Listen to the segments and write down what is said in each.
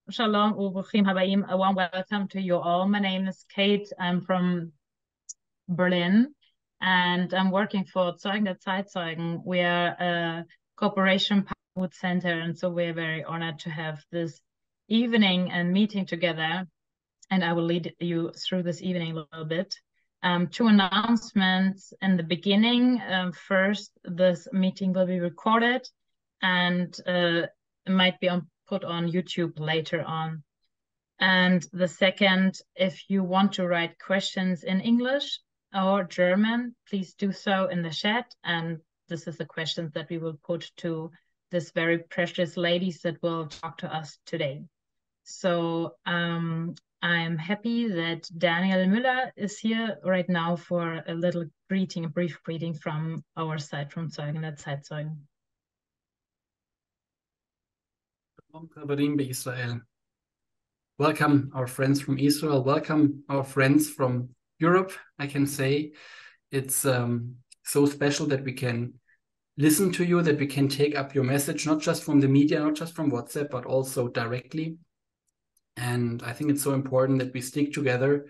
Shalom ubruchim habayim. A warm welcome to you all. My name is Kate. I'm from Berlin, and I'm working for Zeugen der Zeitzeugen. We are a cooperation Mashma'ut Center, and so we're very honored to have this evening and meeting together. And I will lead you through this evening a little bit. Two announcements in the beginning. First, this meeting will be recorded, and it might be put on YouTube later on. And the second, if you want to write questions in English or German, please do so in the chat. And this is the questions that we will put to this very precious ladies that will talk to us today. So I'm happy that Daniel Müller is here right now for a little greeting, a brief greeting from our side, from Zeugen der Zeitzeugen. Welcome our friends from Israel. Welcome our friends from Europe. I can say it's so special that we can listen to you, that we can take up your message, not just from the media, not just from WhatsApp, but also directly. And I think it's so important that we stick together.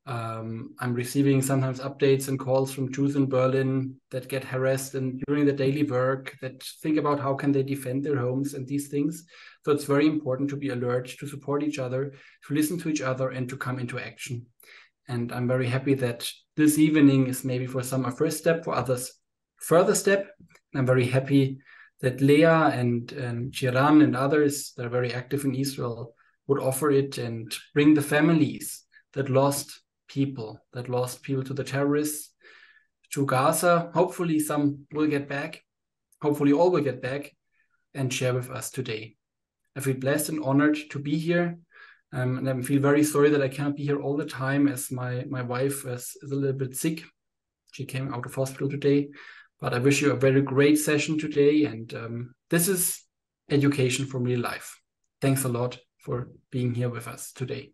I'm receiving sometimes updates and calls from Jews in Berlin that get harassed and during the daily work, that think about how can they defend their homes and these things. So it's very important to be alert, to support each other, to listen to each other, and to come into action. And I'm very happy that this evening is maybe for some a first step, for others further step. And I'm very happy that Leah and Chiran and others that are very active in Israel would offer it and bring the families that lost people to the terrorists, to Gaza. Hopefully some will get back. Hopefully all will get back and share with us today. I feel blessed and honored to be here. And I feel very sorry that I can't be here all the time as my wife is a little bit sick. She came out of hospital today. But I wish you a very great session today. And this is education from real life. Thanks a lot for being here with us today.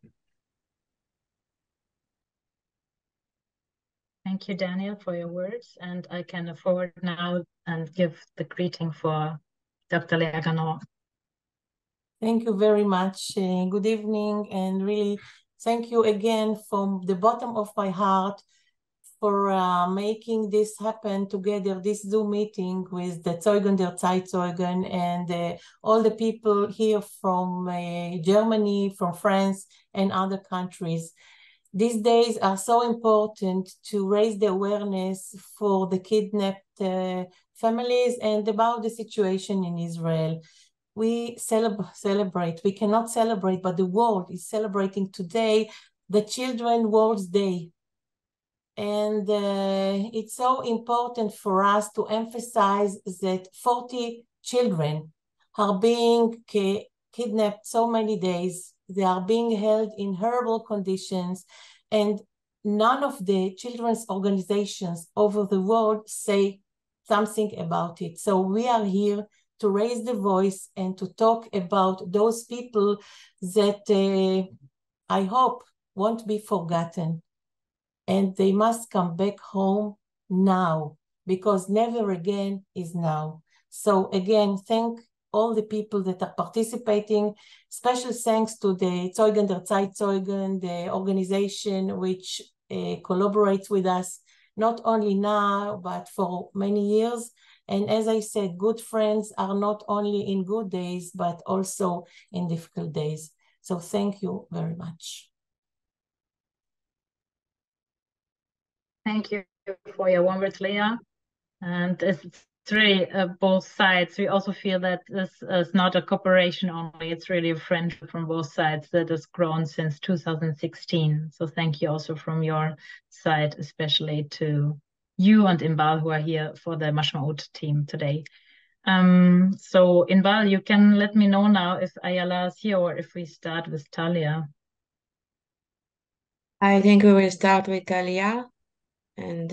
Thank you, Daniel, for your words. And I can forward now and give the greeting for Dr. Leah Ganor. Thank you very much. Good evening, and really thank you again from the bottom of my heart for making this happen together, this Zoom meeting with the Zeugen der Zeitzeugen and all the people here from Germany, from France, and other countries. These days are so important to raise the awareness for the kidnapped families and about the situation in Israel. We celebrate, we cannot celebrate, but the world is celebrating today the Children's World Day. And it's so important for us to emphasize that 40 children are being kidnapped so many days. They are being held in horrible conditions, and none of the children's organizations over the world say something about it. So we are here to raise the voice and to talk about those people that I hope won't be forgotten. And they must come back home now, because never again is now. So again, thank all the people that are participating. Special thanks to the Zeugen der Zeitzeugen, the organization which collaborates with us, not only now, but for many years. And as I said, good friends are not only in good days, but also in difficult days. So thank you very much. Thank you for your warm words, Leah. And it's really both sides. We also feel that this is not a cooperation only, it's really a friendship from both sides that has grown since 2016. So thank you also from your side, especially to you and Inbal, who are here for the Mashma'ut team today. So Inbal, you can let me know now if Ayala is here or if we start with Talia. I think we will start with Talia, and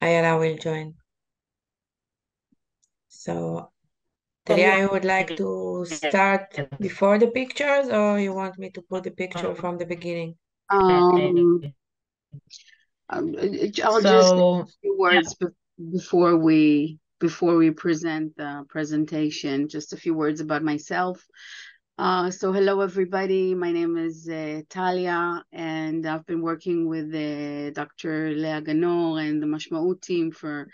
Ayala will join. So, Talia, you would like to start before the pictures, or you want me to put the picture from the beginning? I'll just say a few words before we present the presentation. Just a few words about myself. So hello, everybody. My name is Talia, and I've been working with Dr. Leah Ganor and the Mashma'ut team for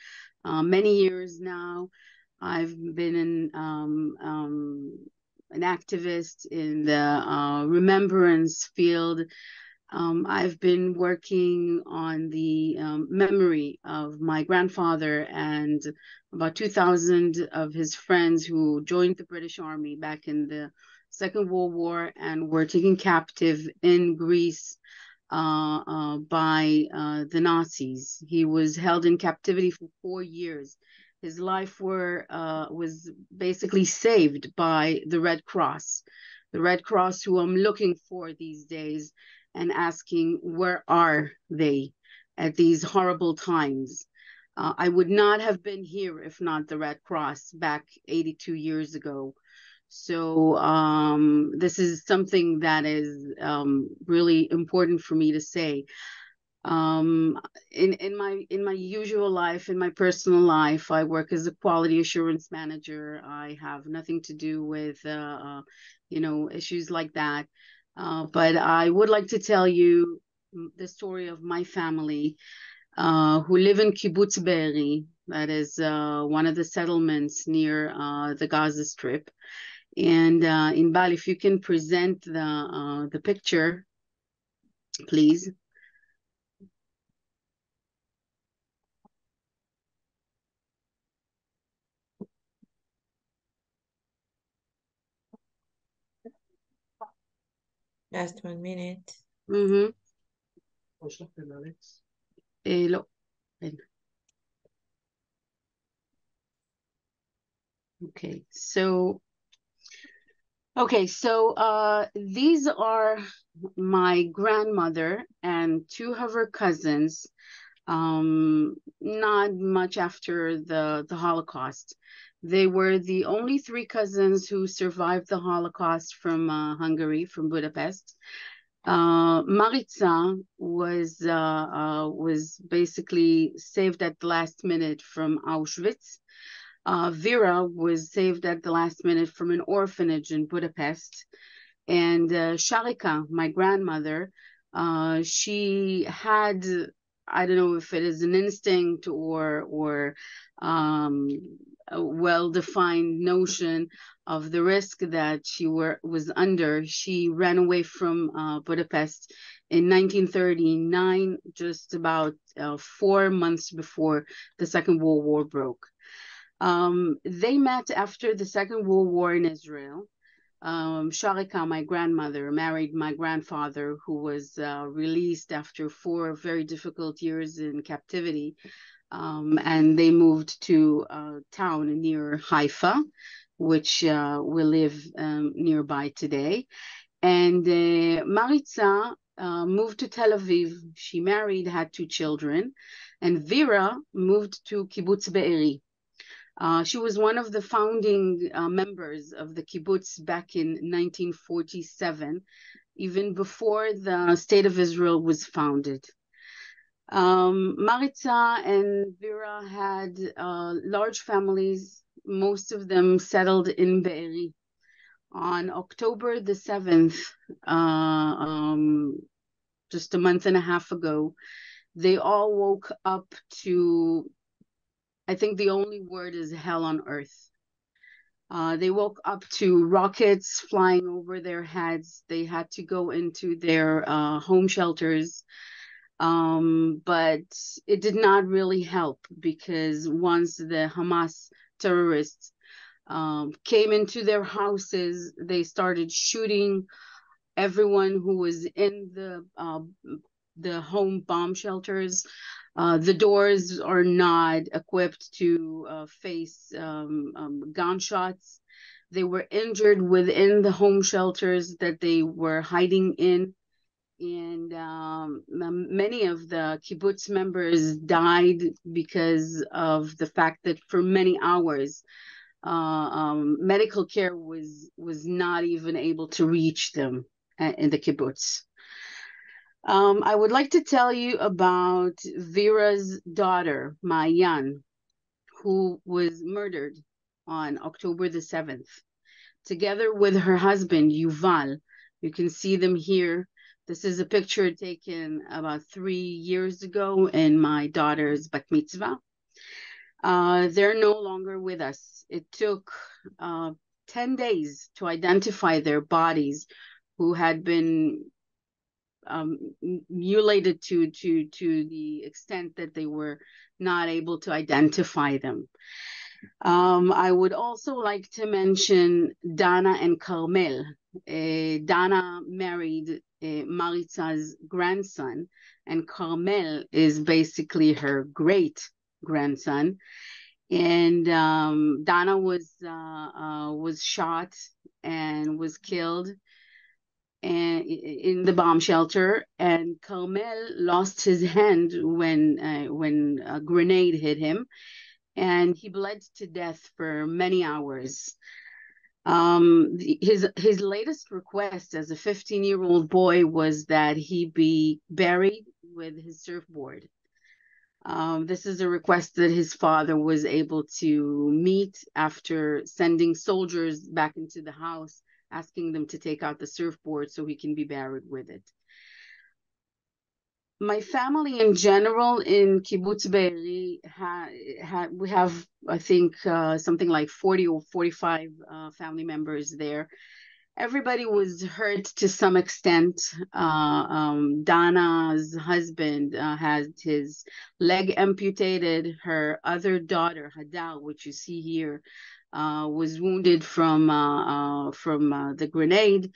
many years now. I've been an activist in the remembrance field. I've been working on the memory of my grandfather and about 2,000 of his friends who joined the British Army back in the Second World War and were taken captive in Greece by the Nazis. He was held in captivity for 4 years. His life was basically saved by the Red Cross. The Red Cross, who I'm looking for these days and asking, where are they at these horrible times? I would not have been here if not the Red Cross back 82 years ago. So this is something that is really important for me to say. In my usual life, in my personal life, I work as a quality assurance manager. I have nothing to do with issues like that. But I would like to tell you the story of my family who live in Kibbutz Be'eri. That is one of the settlements near the Gaza Strip. And Inbal, if you can present the picture, please. Just 1 minute. Mm-hmm. Okay, so these are my grandmother and 2 of her cousins, not much after the Holocaust. They were the only 3 cousins who survived the Holocaust from Hungary, from Budapest. Maritza was basically saved at the last minute from Auschwitz. Vera was saved at the last minute from an orphanage in Budapest. And Sharika, my grandmother, she had, I don't know if it is an instinct or a well-defined notion of the risk that she was under. She ran away from Budapest in 1939, just about 4 months before the Second World War broke. They met after the Second World War in Israel. Sharika, my grandmother, married my grandfather, who was released after 4 very difficult years in captivity. And they moved to a town near Haifa, which we live nearby today. And Maritza moved to Tel Aviv. She married, had 2 children. And Vera moved to Kibbutz Be'eri. She was one of the founding members of the kibbutz back in 1947, even before the State of Israel was founded. Maritza and Vera had large families, most of them settled in Be'eri. On October the 7th, just a month and a half ago, they all woke up to, I think the only word is hell on earth. They woke up to rockets flying over their heads. They had to go into their home shelters. But it did not really help, because once the Hamas terrorists came into their houses, they started shooting everyone who was in the home bomb shelters. The doors are not equipped to face gunshots. They were injured within the home shelters that they were hiding in. And many of the kibbutz members died because of the fact that for many hours, medical care was not even able to reach them in the kibbutz. I would like to tell you about Vera's daughter, Maayan, who was murdered on October the 7th. together with her husband, Yuval. You can see them here. This is a picture taken about 3 years ago in my daughter's bat mitzvah. They're no longer with us. It took 10 days to identify their bodies, who had been mutilated to the extent that they were not able to identify them. I would also like to mention Dana and Carmel. Dana married Maritza's grandson, and Carmel is basically her great grandson. And Dana was shot and was killed and in the bomb shelter, and Carmel lost his hand when a grenade hit him, and he bled to death for many hours. His latest request as a 15-year-old boy was that he be buried with his surfboard. This is a request that his father was able to meet after sending soldiers back into the house, asking them to take out the surfboard so he can be buried with it. My family in general in Kibbutz Be'eri, we have, I think, something like 40 or 45 family members there. Everybody was hurt to some extent. Dana's husband had his leg amputated. Her other daughter, Hadar, which you see here, was wounded from the grenade.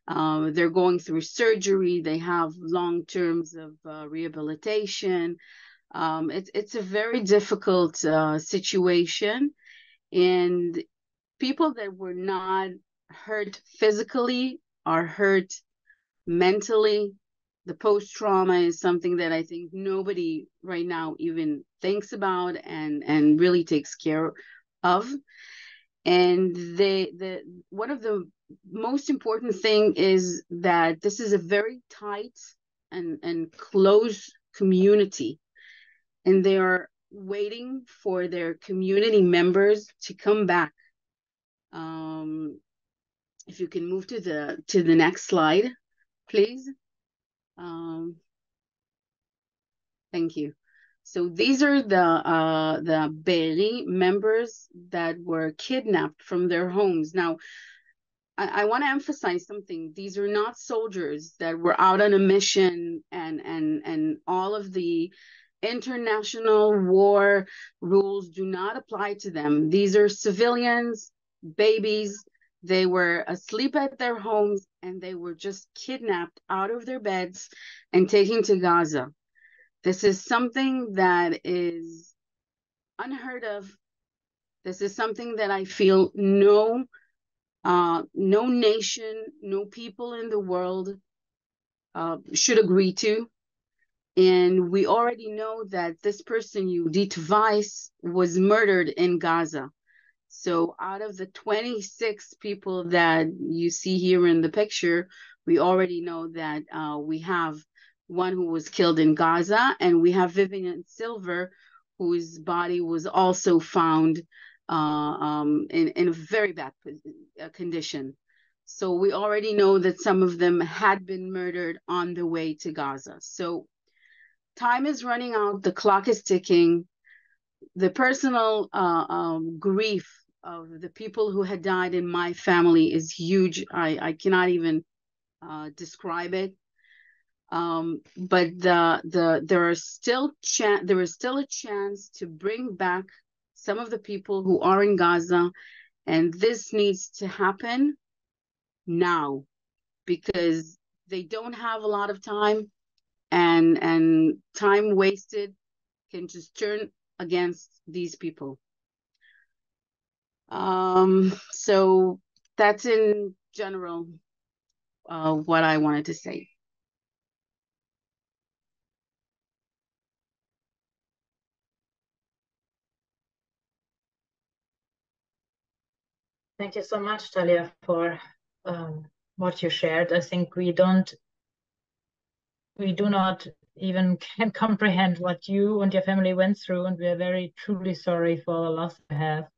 They're going through surgery. They have long terms of rehabilitation. It's a very difficult situation, and people that were not hurt physically are hurt mentally. The post-trauma is something that I think nobody right now even thinks about and really takes care of. And one of the most important thing is that this is a very tight and close community, and they are waiting for their community members to come back. If you can move to the next slide, please. Thank you. So these are the Be'eri members that were kidnapped from their homes. Now, I want to emphasize something. These are not soldiers that were out on a mission, and all of the international war rules do not apply to them. These are civilians, babies. They were asleep at their homes, and they were just kidnapped out of their beds and taken to Gaza. This is something that is unheard of. This is something that I feel no nation, no people in the world should agree to. And we already know that this person, Yehudit Weiss, was murdered in Gaza. So out of the 26 people that you see here in the picture, we already know that we have one who was killed in Gaza, and we have Vivian Silver, whose body was also found in a very bad condition. So we already know that some of them had been murdered on the way to Gaza. So time is running out, the clock is ticking. The personal grief of the people who had died in my family is huge. I cannot even describe it. But there is still a chance to bring back some of the people who are in Gaza, and this needs to happen now, because they don't have a lot of time, and time wasted can just turn against these people. So that's in general what I wanted to say. Thank you so much, Talia, for what you shared. I think we do not even can comprehend what you and your family went through, and we are very truly sorry for the loss you have.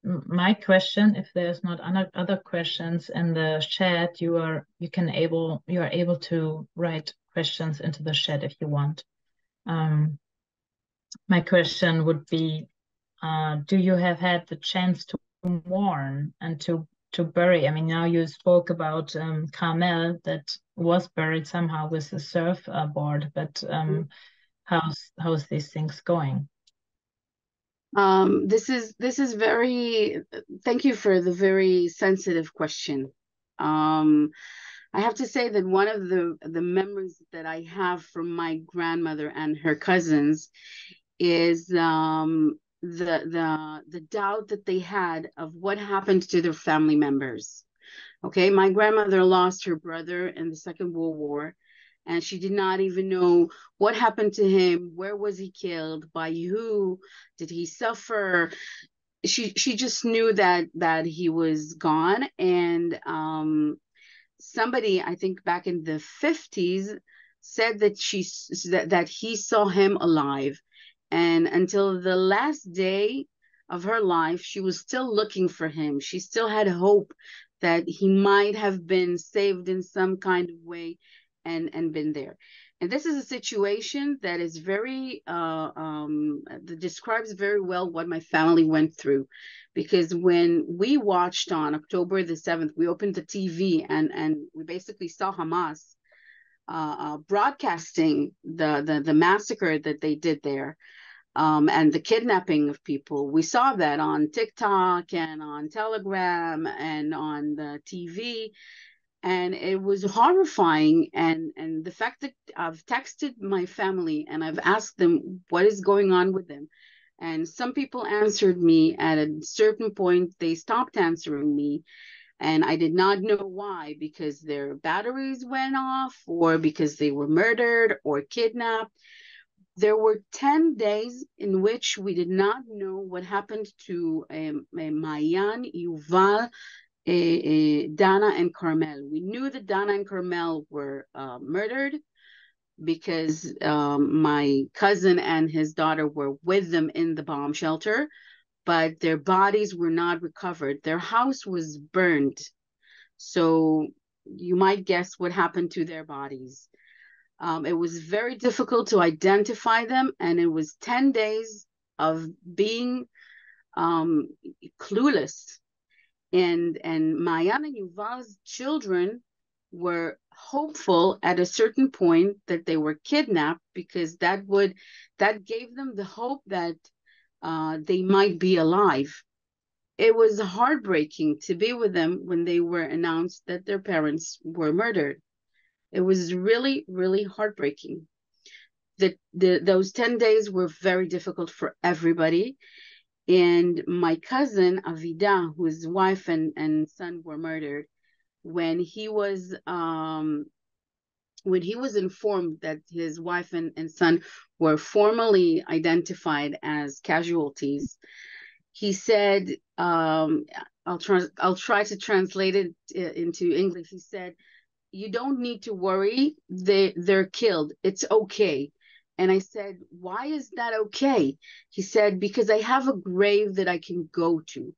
my question, if there's not other questions in the chat, you are able to write questions into the chat if you want. My question would be, do you have had the chance to mourn and to bury? I mean, now you spoke about Carmel that was buried somehow with the surfboard, but how's these things going? This is very, thank you for the very sensitive question. I have to say that one of the memories that I have from my grandmother and her cousins is the doubt that they had of what happened to their family members. Okay, my grandmother lost her brother in the Second World War, and she did not even know what happened to him. Where was he killed? By who? Did he suffer? She just knew that he was gone. And somebody, I think back in the 50s, said that he saw him alive. And until the last day of her life, she was still looking for him. She still had hope that he might have been saved in some kind of way and been there. And this is a situation that is very, that describes very well what my family went through. Because when we watched on October the 7th, we opened the TV and we basically saw Hamas broadcasting the massacre that they did there. And the kidnapping of people. We saw that on TikTok and on Telegram and on the TV, and it was horrifying. And the fact that I've texted my family and I've asked them what is going on with them, and some people answered me. At a certain point, they stopped answering me, and I did not know why, because their batteries went off, or because they were murdered or kidnapped. There were 10 days in which we did not know what happened to Mayan, Yuval, Dana, and Carmel. We knew that Dana and Carmel were murdered because my cousin and his daughter were with them in the bomb shelter, but their bodies were not recovered. Their house was burned. So you might guess what happened to their bodies. It was very difficult to identify them, and it was 10 days of being clueless. And Mayan and Yuval's children were hopeful at a certain point that they were kidnapped, because that gave them the hope that they might be alive. It was heartbreaking to be with them when they were announced that their parents were murdered. It was really, really heartbreaking. Those 10 days were very difficult for everybody. And my cousin, Avida, whose wife and son were murdered, when he was informed that his wife and son were formally identified as casualties, he said, I'll try to translate it into English. He said, "You don't need to worry. They're killed. It's okay." And I said, "Why is that okay?" He said, "Because I have a grave that I can go to.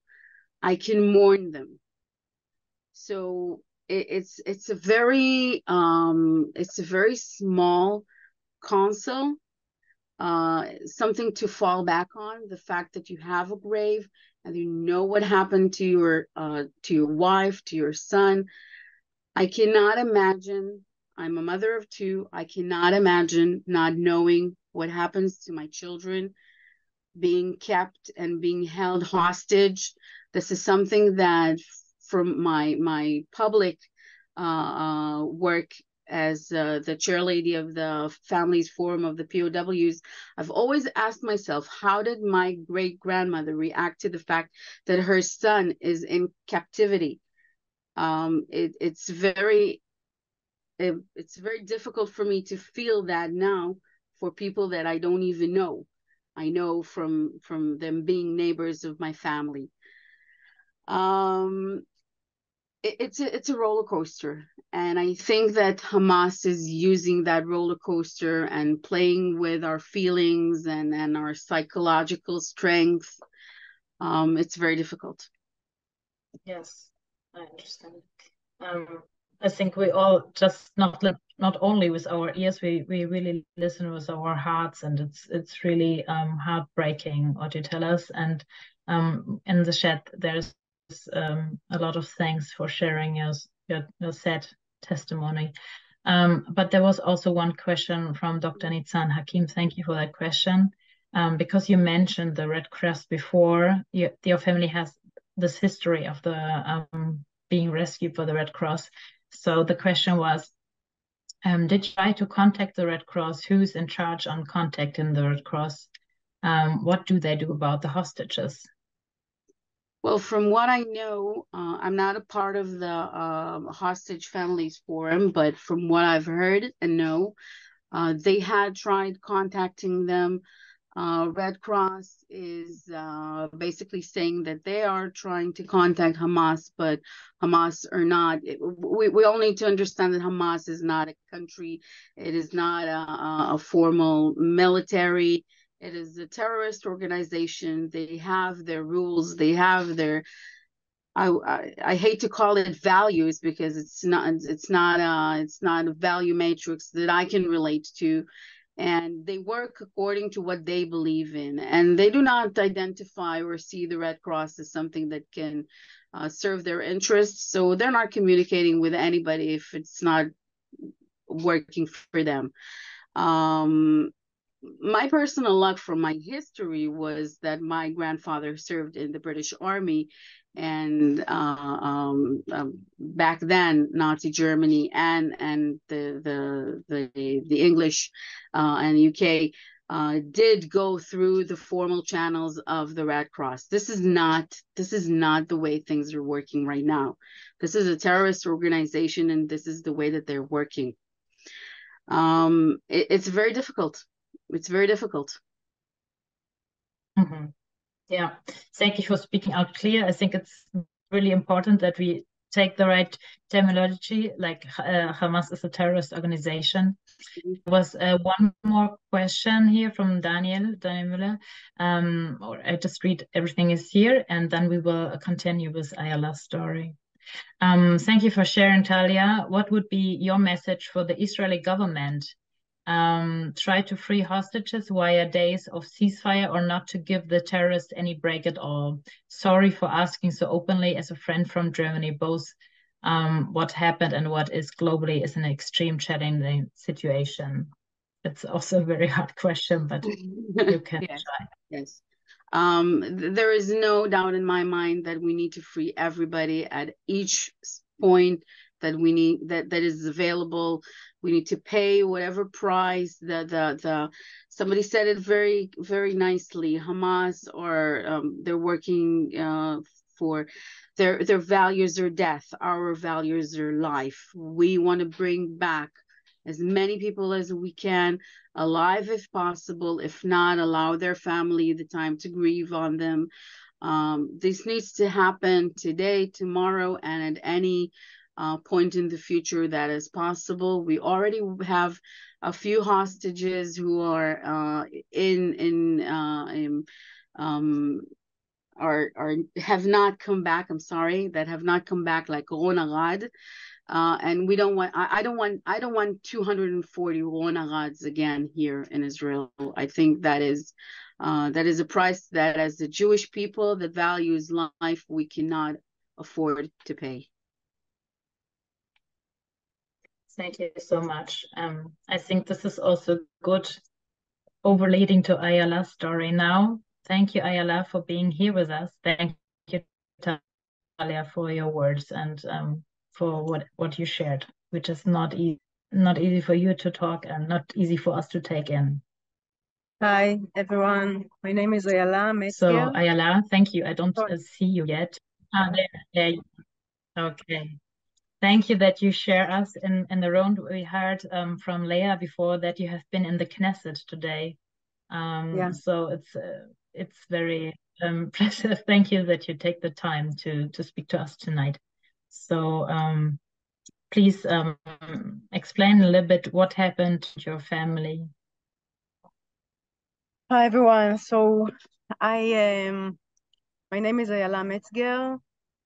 I can mourn them." So it's a very small console, something to fall back on. The fact that you have a grave and you know what happened to your wife, to your son. I cannot imagine. I'm a mother of two. I cannot imagine not knowing what happens to my children, being kept and being held hostage. This is something that from my public work as the chairlady of the Families Forum of the POWs, I've always asked myself, how did my great-grandmother react to the fact that her son is in captivity? It's very difficult for me to feel that now for people that I don't even know. I know from them being neighbors of my family. It's a roller coaster, and I think that Hamas is using that roller coaster and playing with our feelings and our psychological strength it's very difficult. Yes, I understand. I think we all just not only with our ears, we really listen with our hearts, and it's really heartbreaking what you tell us. And in the chat, there's a lot of thanks for sharing your sad testimony. But there was also one question from Dr. Nitzan Hakim. Thank you for that question. Because you mentioned the Red Cross before, your family has this history of the being rescued for the Red Cross. So the question was, did you try to contact the Red Cross? Who's in charge on contacting the Red Cross? What do they do about the hostages? Well, from what I know, I'm not a part of the Hostage Families Forum, but from what I've heard and know, they had tried contacting them. Red Cross is basically saying that they are trying to contact Hamas, but Hamas are not. We all need to understand that Hamas is not a country. It is not a formal military. It is a terrorist organization. They have their rules. They have their. I hate to call it values because it's not a value matrix that I can relate to. And they work according to what they believe in, and they do not identify or see the Red Cross as something that can serve their interests. So they're not communicating with anybody if it's not working for them. My personal luck from my history was that my grandfather served in the British Army, and back then Nazi Germany and the English and UK did go through the formal channels of the Red Cross. This is not the way things are working right now. This is a terrorist organization, and this is the way that they're working. It's very difficult. It's very difficult. Mm-hmm. Yeah, thank you for speaking out clear. I think it's really important that we take the right terminology, like Hamas is a terrorist organization. There was one more question here from Daniel Müller. Or I just read everything is here, and then we will continue with Ayala's story. Thank you for sharing, Talia. What would be your message for the Israeli government? Try to free hostages via days of ceasefire or not to give the terrorists any break at all. Sorry for asking so openly as a friend from Germany. Both what happened and what is globally is an extreme challenging situation. It's also a very hard question, but you can Yes. try. Yes. There is no doubt in my mind that we need to free everybody at each point that we need that is available. We need to pay whatever price the somebody said it very, very nicely. Hamas, or they're working for their values are death. Our values are life. We want to bring back as many people as we can alive if possible. If not, allow their family the time to grieve on them. This needs to happen today, tomorrow, and at any point in the future that is possible. We already have a few hostages who are have not come back. I'm sorry, that have not come back, like Ron Arad. And we don't want. I don't want 240 Ron Arads again here in Israel. I think that is a price that, as the Jewish people that values life, we cannot afford to pay. Thank you so much. I think this is also good overleading to Ayala's story now. Thank you, Ayala, for being here with us. Thank you, Talia, for your words and for what you shared, which is not easy for you to talk and not easy for us to take in. Hi, everyone. My name is Ayala Metzger. So, Ayala, thank you. I don't see you yet. There. Okay. Thank you that you share us in the room. We heard from Leah before that you have been in the Knesset today. So it's very impressive. Thank you that you take the time to speak to us tonight. So please explain a little bit what happened to your family. Hi, everyone. So I My name is Ayala Metzger.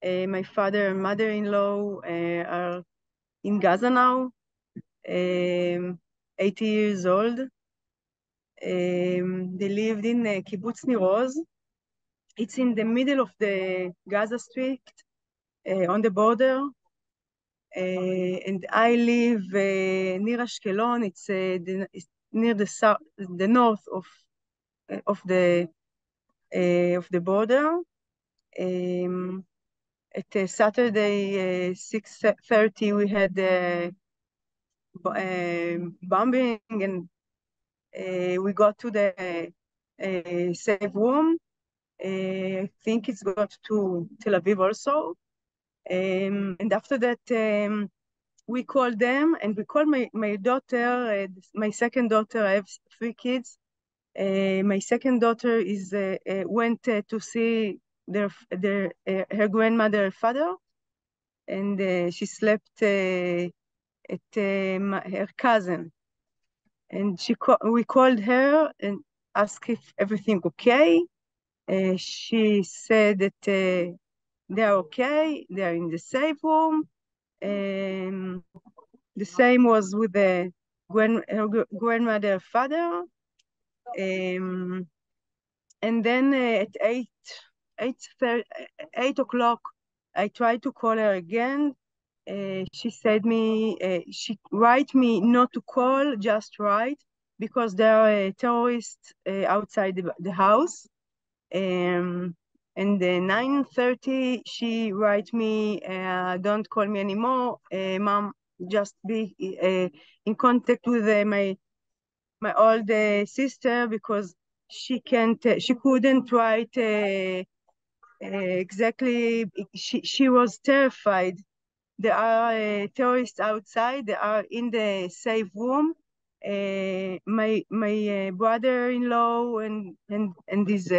My father and mother-in-law are in Gaza now, 80 years old. They lived in Kibbutz Niroz. It's in the middle of the Gaza Strip, on the border. And I live near Ashkelon. It's near the south, the north of the border. At Saturday 6:30, we had bombing, and we got to the safe room. I think it's got to Tel Aviv also. And after that, we called them, and we called my daughter, my second daughter. I have 3 kids. My second daughter went to see her grandmother and father, and she slept at her cousin. And we called her and asked if everything okay. She said that they're okay, they're in the safe room. The same was with her grandmother, father. And then at 8 o'clock, I tried to call her again. She said she write me not to call, just write, because there are terrorists outside the house. And 9:30, she write me, don't call me anymore, mom, just be in contact with my old sister, because she couldn't write exactly. She was terrified. There are terrorists outside. They are in the safe room. My brother-in-law and his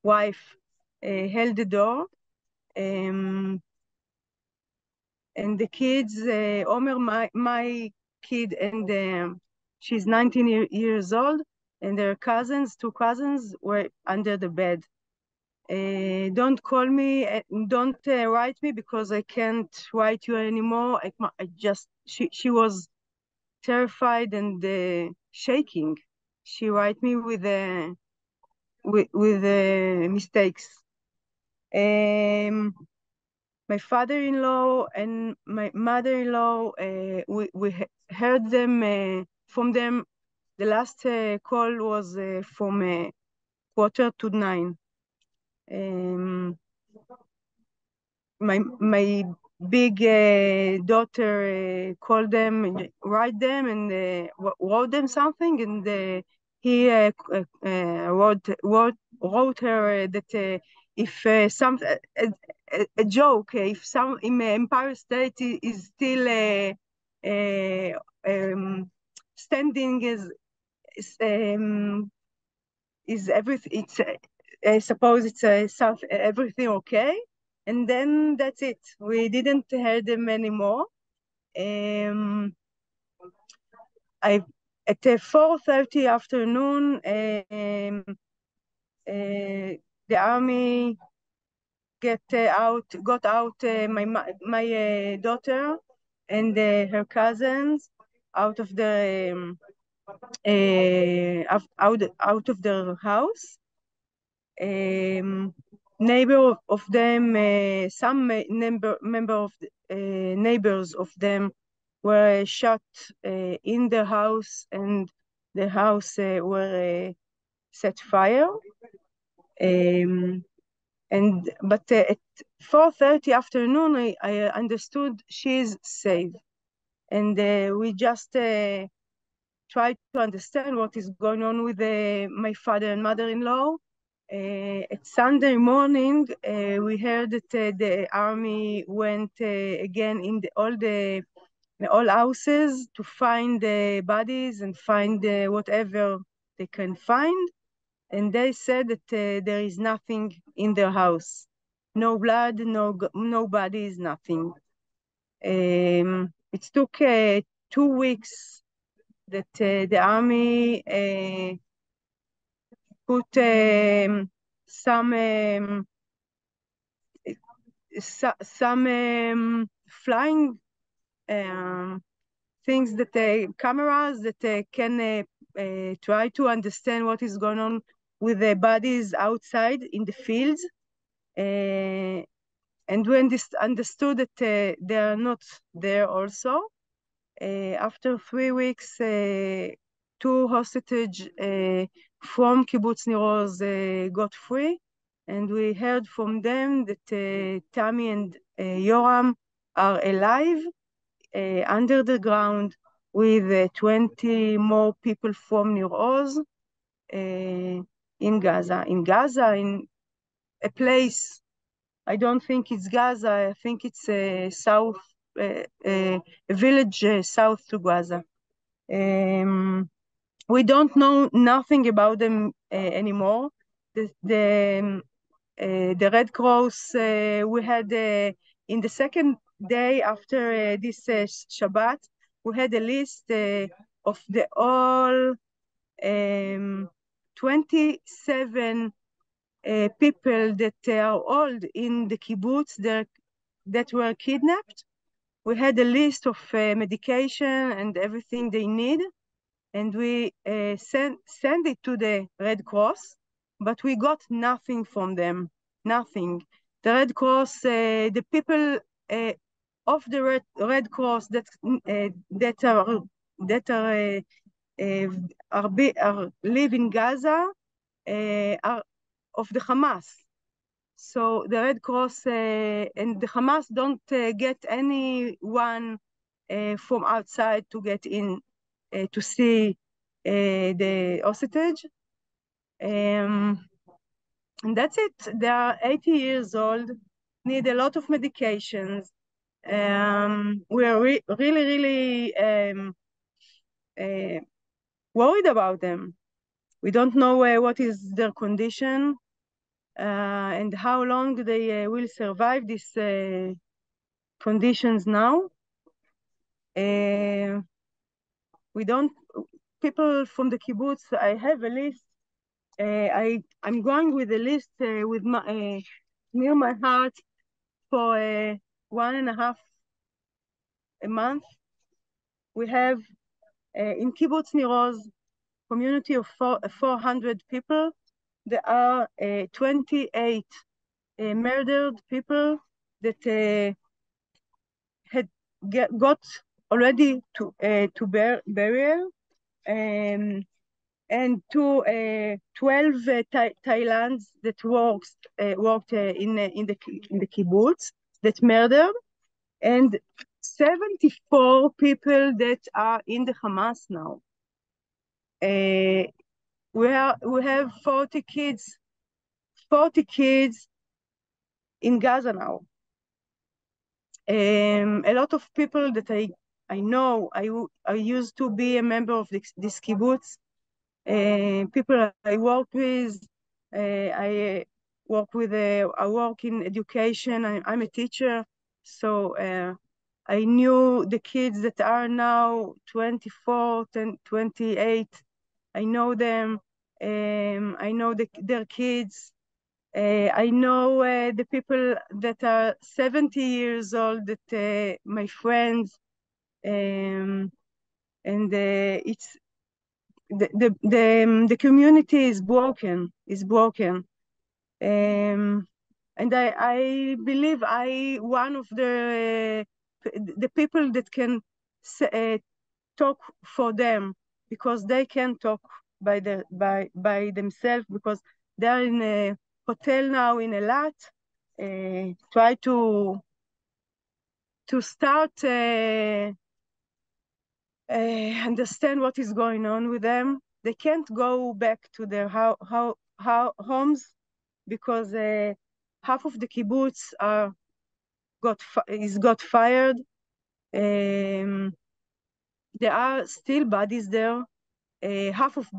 wife held the door. And the kids, Omer, my kid, and she's 19 years old, and their cousins, 2 cousins, were under the bed. Don't call me, don't write me, because I can't write you anymore. She was terrified and shaking. She write me with mistakes. My father-in-law and my mother-in-law, we heard them from them. The last call was from 8:45. My big daughter called them, write them, and wrote them something, and he wrote her that if some a joke, if some in Empire State is still standing, is everything, it's I suppose it's everything okay. And then that's it. We didn't hear them anymore. At 4:30 afternoon, the army got out my daughter and her cousins out of the out of their house. Neighbor of them, some member of neighbors of them were shot in the house, and the house were set fire. But at 4:30 afternoon, I understood she's safe, and we just tried to understand what is going on with my father and mother-in-law. At Sunday morning, we heard that the army went again in all houses to find the bodies and find whatever they can find. And they said that there is nothing in their house. No blood, no bodies, nothing. It took 2 weeks that the army put some flying things that cameras that can try to understand what is going on with the bodies outside in the fields. And we understood that they are not there also. After 3 weeks, 2 hostages from Kibbutz Nir Oz got free, and we heard from them that Tammy and Yoram are alive under the ground with 20 more people from Nir Oz in Gaza. In a place, I don't think it's Gaza, I think it's south, a village south to Gaza. We don't know nothing about them anymore. The Red Cross, we had in the second day after this Shabbat, we had a list of the all 27 people that are old in the kibbutz that were kidnapped. We had a list of medication and everything they need, and we sent it to the Red Cross, but we got nothing from them, nothing. The Red Cross, the people of the Red Cross that live in Gaza are of the Hamas. So the Red Cross and the Hamas don't get anyone from outside to get in to see the hostage. And that's it. They are 80 years old, need a lot of medications. We're really worried about them. We don't know what is their condition and how long they will survive these conditions now. We don't, people from the kibbutz, I have a list. I'm going with a list with my, near my heart for 1.5 months. We have in Kibbutz Nir Oz, community of 400 people. There are 28 murdered people that had got already to burial, and to 12 Thailands that worked in the kibbutz that murdered, and 74 people that are in the Hamas now. We have 40 kids in Gaza now. A lot of people that I know, I used to be a member of this kibbutz. People I work with, I work in education. I'm a teacher, so I knew the kids that are now 24, 28. I know them. I know their kids. I know the people that are 70 years old, that my friends, and it's the community is broken, and I believe one of the people that can talk for them, because they can talk by themselves, because they're in a hotel now in Eilat, try to start understand what is going on with them. They can't go back to their homes because half of the kibbutz got fired. There are still bodies there. Half of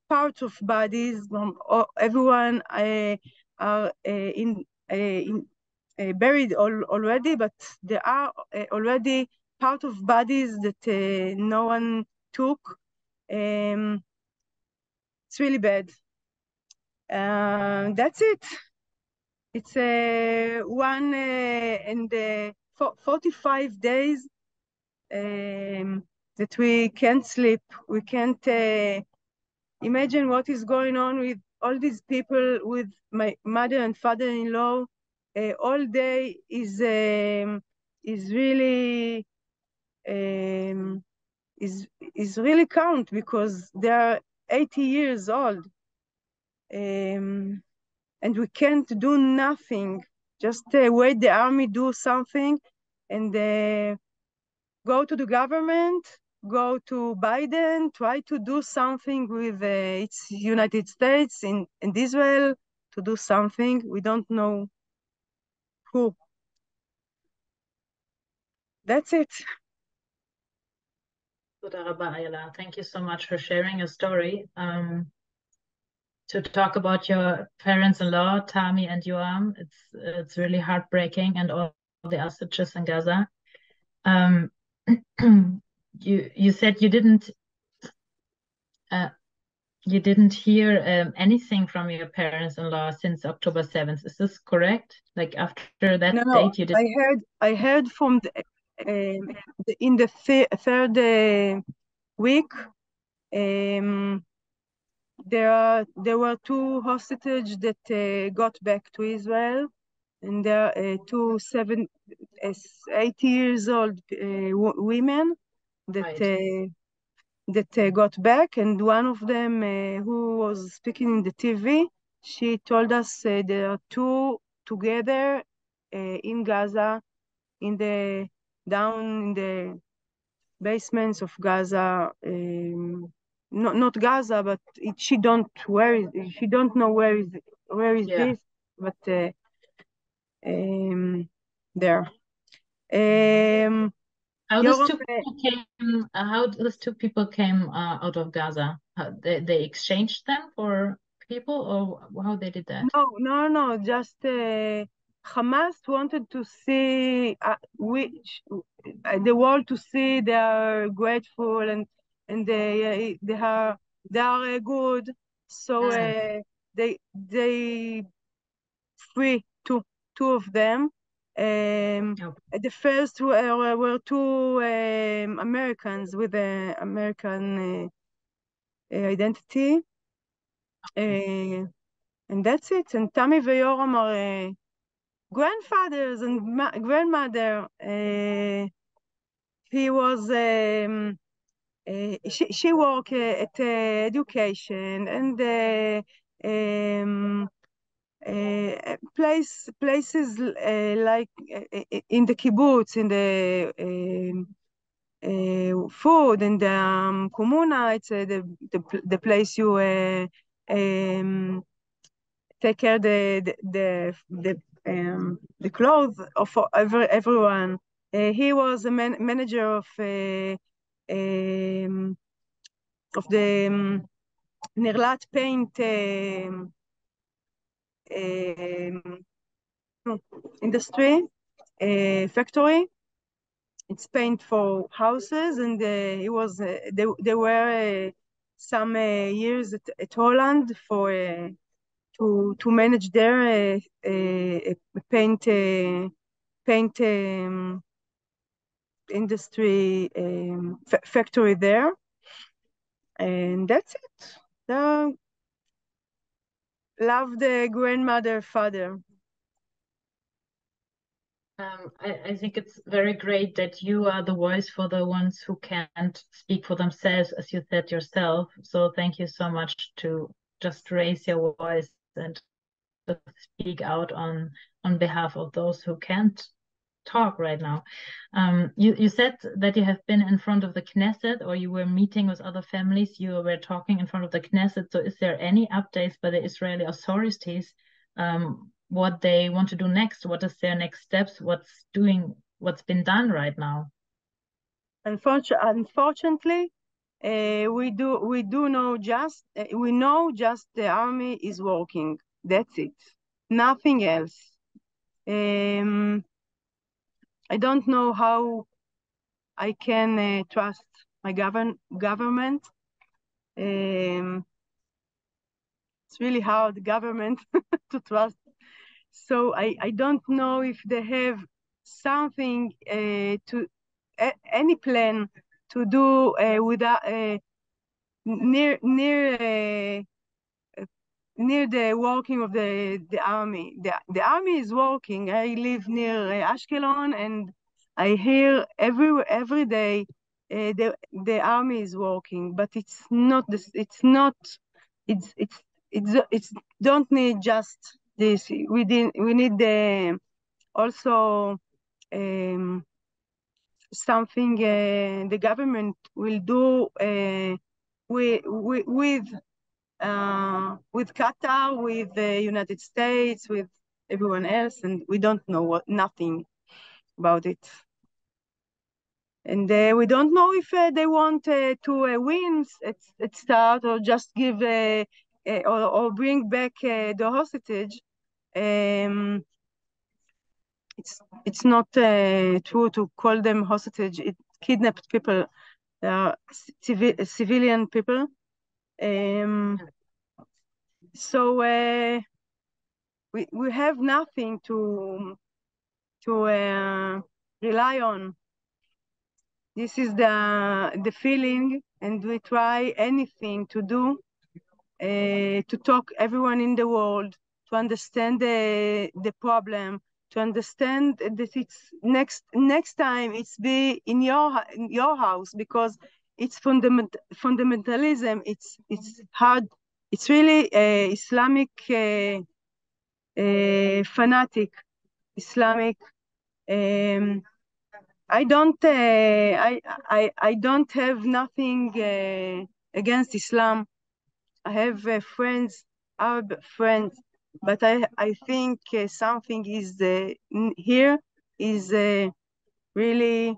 parts of bodies from everyone are buried already, but there are already part of bodies that no one took. It's really bad. That's it. It's 45 days that we can't sleep. We can't imagine what is going on with all these people, with my mother and father-in-law. All day is really is really count, because they are 80 years old, and we can't do nothing. Just wait the army do something, and go to the government, go to Biden, try to do something with its United States and Israel to do something. We don't know who. That's it. Thank you so much for sharing your story. To talk about your parents-in-law, Tami and Yoam, it's really heartbreaking, and all the hostages in Gaza. You said you didn't hear anything from your parents-in-law since October 7th. Is this correct? Like after that date, you did. I heard from in the third week. There were 2 hostages that got back to Israel, and there are 2 80 years old women that got back, and one of them who was speaking in the TV, she told us there are 2 together in Gaza, down in the basements of Gaza. Not Gaza, but she don't know where is this, but there. How those two people came out of Gaza? They exchanged them for people, or how they did that? No. Just Hamas wanted to see the world to see they are grateful, and they are good. So they free two of them. The first were 2 Americans with an American identity. And that's it. And Tami and Yoram are grandfathers and grandmother. He was she worked at education and places like in the kibbutz, in the food, in the komuna. It's the place you take care the clothes of everyone. He was a manager of the Nirlat paint industry factory. It's paint for houses, and he was they were some years at Holland for to manage their paint industry factory there, and that's it. Love the grandmother, father. I think it's very great that you are the voice for the ones who can't speak for themselves, as you said yourself. So thank you so much to just raise your voice and speak out on behalf of those who can't talk right now. You said that you have been in front of the Knesset, or you were meeting with other families. You were talking in front of the Knesset. So is there any updates by the Israeli authorities? What they want to do next? What is their next steps? What's been done right now? Unfortunately, we know just the army is working. That's it. Nothing else. I don't know how I can trust my government. It's it's really hard government to trust. So I don't know if they have something any plan to do without near the working of the army. The army is working. I live near Ashkelon, and I hear every day the army is working, but it's not this. It's not. It's don't need just this. We need also something the government will do with Qatar, with the United States, with everyone else, and we don't know nothing about it. And we don't know if they want to win at start, or just give or bring back the hostage. It's not true to call them hostage. It kidnapped people, civilian people. So we have nothing to rely on. This is the feeling, and we try anything to do to talk everyone in the world, to understand the problem, to understand that it's next time it's be in your house, because it's fundamentalism. It's hard. It's really Islamic fanatic Islamic. I don't have nothing against Islam. I have friends, Arab friends, but I think something is here is really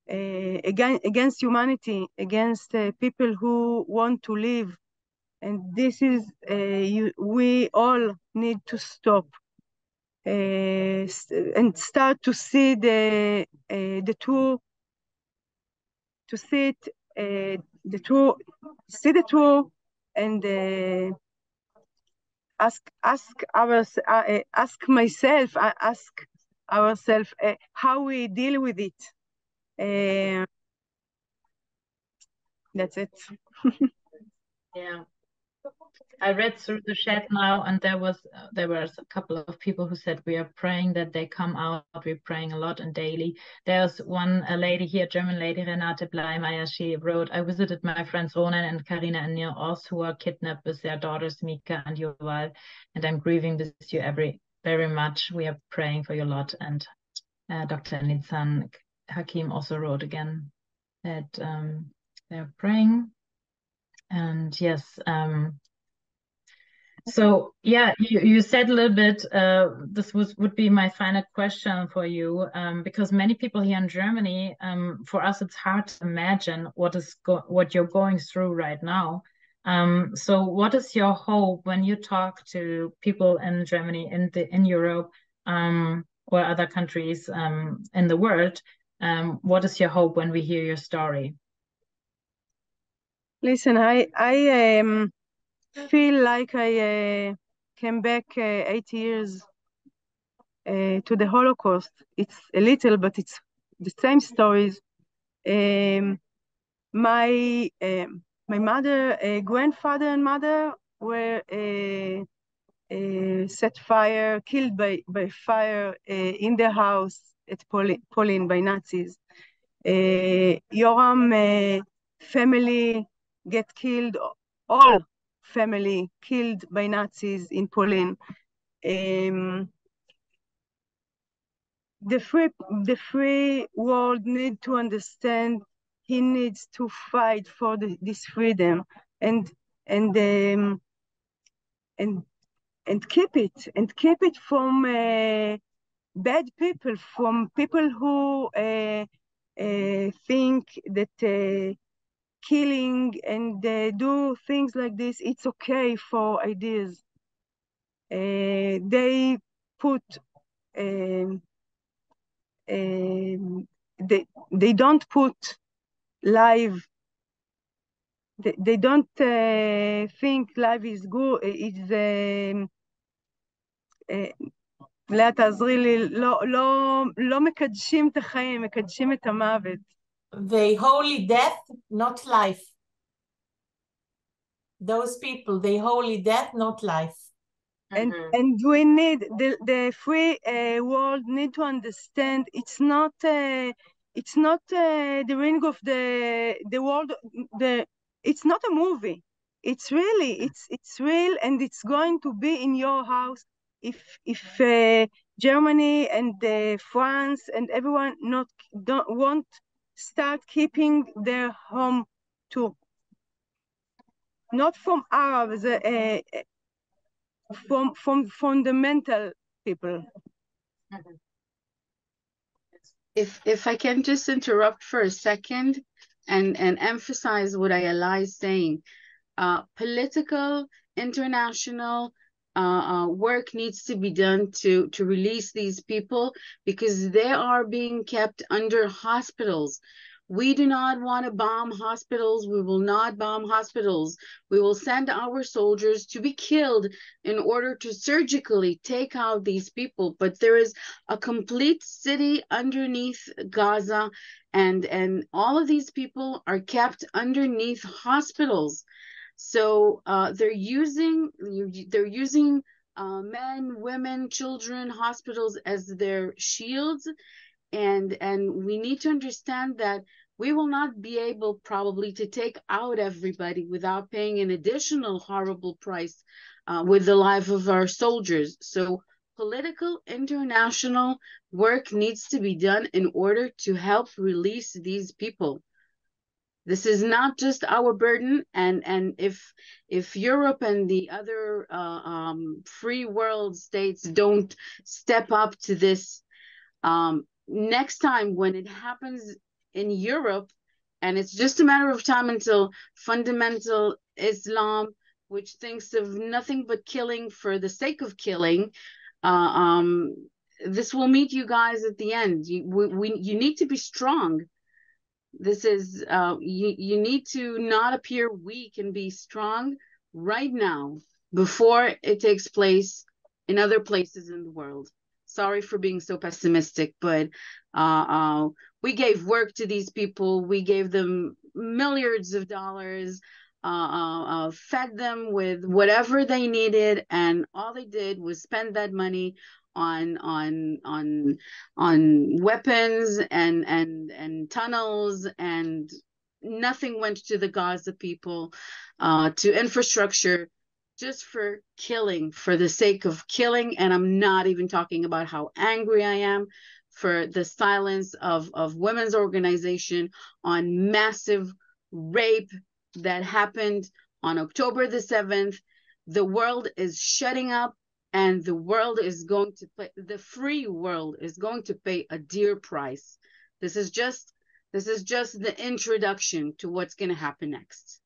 against humanity, against people who want to live, and this is we all need to stop and start to see the truth, to see it, the truth, see the truth, and ask myself, ask ourselves how we deal with it. That's it. Yeah. I read through the chat now, and there was a couple of people who said we are praying that they come out. We're praying a lot and daily. There's a lady here, German lady, Renate Bleimeyer. She wrote, "I visited my friends Ronan and Karina and Neil Oss, who are kidnapped with their daughters Mika and Yuval, and I'm grieving with you very much. We are praying for you a lot." And Dr. Nitzan Hakim also wrote again that they're praying. And yes, so yeah, you said a little bit, this would be my final question for you, because many people here in Germany, for us, it's hard to imagine what you're going through right now. So what is your hope when you talk to people in Germany, in Europe, or other countries in the world? What is your hope when we hear your story? Listen, I feel like I came back 8 years to the Holocaust. It's a little, but it's the same stories. My mother, grandfather and mother were killed by fire in their house at Poland by Nazis. Yoram family get killed, all family killed by Nazis in Poland. The free world need to understand he needs to fight for this freedom and keep it from bad people, from people who think that killing and do things like this, it's okay for ideas. They put they don't put live they don't think life is good. לאה, תעזרי לי, לא מקדשים את החיים, מקדשים את המוות. They holy death, not life. Those people, they holy death, not life. And we need the free world need to understand it's not the ring of the world. It's not a movie. It's really it's real, and it's going to be in your house if Germany and France and everyone won't start keeping their home too. Not from Arabs. From fundamental people. If I can just interrupt for a second and emphasize what Ayala is saying, political, international work needs to be done to release these people, because they are being kept under hospitals. We do not want to bomb hospitals. We will not bomb hospitals. We will send our soldiers to be killed in order to surgically take out these people. But there is a complete city underneath Gaza, and all of these people are kept underneath hospitals. So they're using men, women, children, hospitals as their shields. And we need to understand that we will not be able probably to take out everybody without paying an additional horrible price with the life of our soldiers. So political international work needs to be done in order to help release these people. This is not just our burden, and if Europe and the other free world states don't step up to this, next time when it happens in Europe, and it's just a matter of time until fundamental Islam, which thinks of nothing but killing for the sake of killing, this will meet you guys at the end. You need to be strong. This is you need to not appear weak and be strong right now before it takes place in other places in the world. Sorry for being so pessimistic, but we gave work to these people. We gave them milliards of dollars, fed them with whatever they needed, and all they did was spend that money on weapons and tunnels, and nothing went to the Gaza people, to infrastructure, just for killing, for the sake of killing. And I'm not even talking about how angry I am for the silence of women's organization on massive rape that happened on October the 7th. The world is shutting up, and the world is going to pay, the free world is going to pay a dear price. This is just the introduction to what's going to happen next.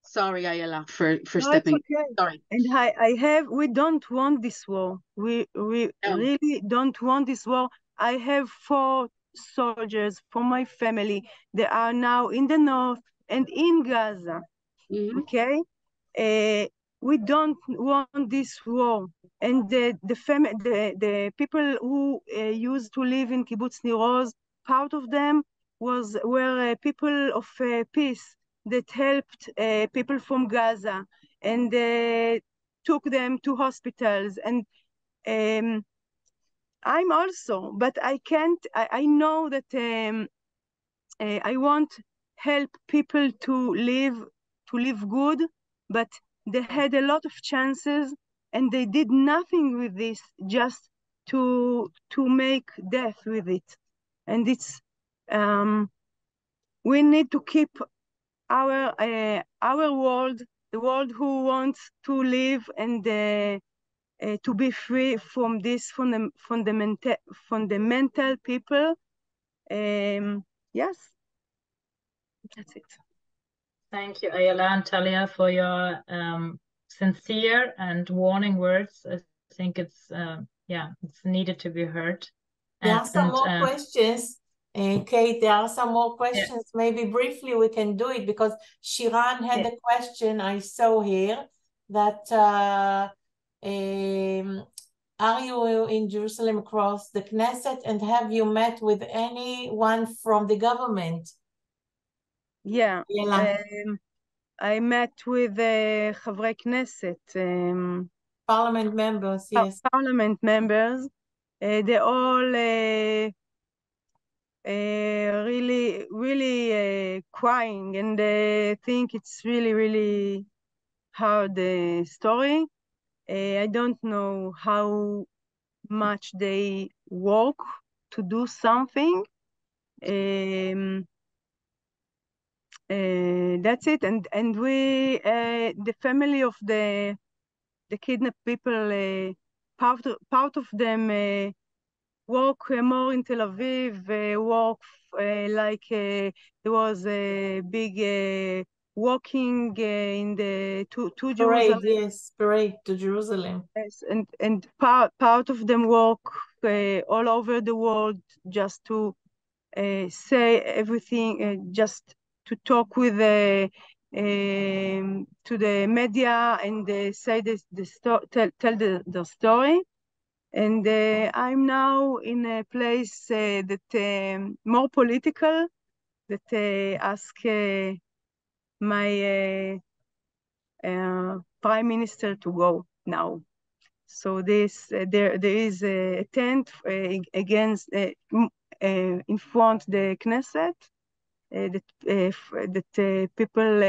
Sorry, Ayala, for stepping. Okay. Sorry. And we don't want this war. We really don't want this war. I have 4 soldiers from my family. They are now in the north and in Gaza. Okay? We don't want this war. And the people who used to live in Kibbutz Nir Oz, part of them were people of peace that helped people from Gaza and took them to hospitals. And I'm also, but I can't. I know that I want help people to live good, but they had a lot of chances and they did nothing with this, just to make death with it. And it's we need to keep our world, the world who wants to live and to be free from this fundamental people. Yes, that's it. Thank you, Ayala and Talia, for your sincere and warning words. I think it's it's needed to be heard. There are some more questions. Kate, there are some more questions. Yeah. Maybe briefly we can do it because Shiran had a question I saw here that are you in Jerusalem across the Knesset and have you met with anyone from the government? Yeah, I met with חברי Knesset. Parliament members, yes. Parliament members. They're all really crying, and I think it's really hard story. I don't know how much they work to do something. That's it, and we the family of the kidnapped people, part of them work more in Tel Aviv, work like there was a big walking in the to Jerusalem. Yes, parade to Jerusalem. Yes, and part of them work all over the world just to say everything, just to talk with to the media and say tell the story. And I'm now in a place that more political, that ask my prime minister to go now. So this there is a tent against in front the Knesset that people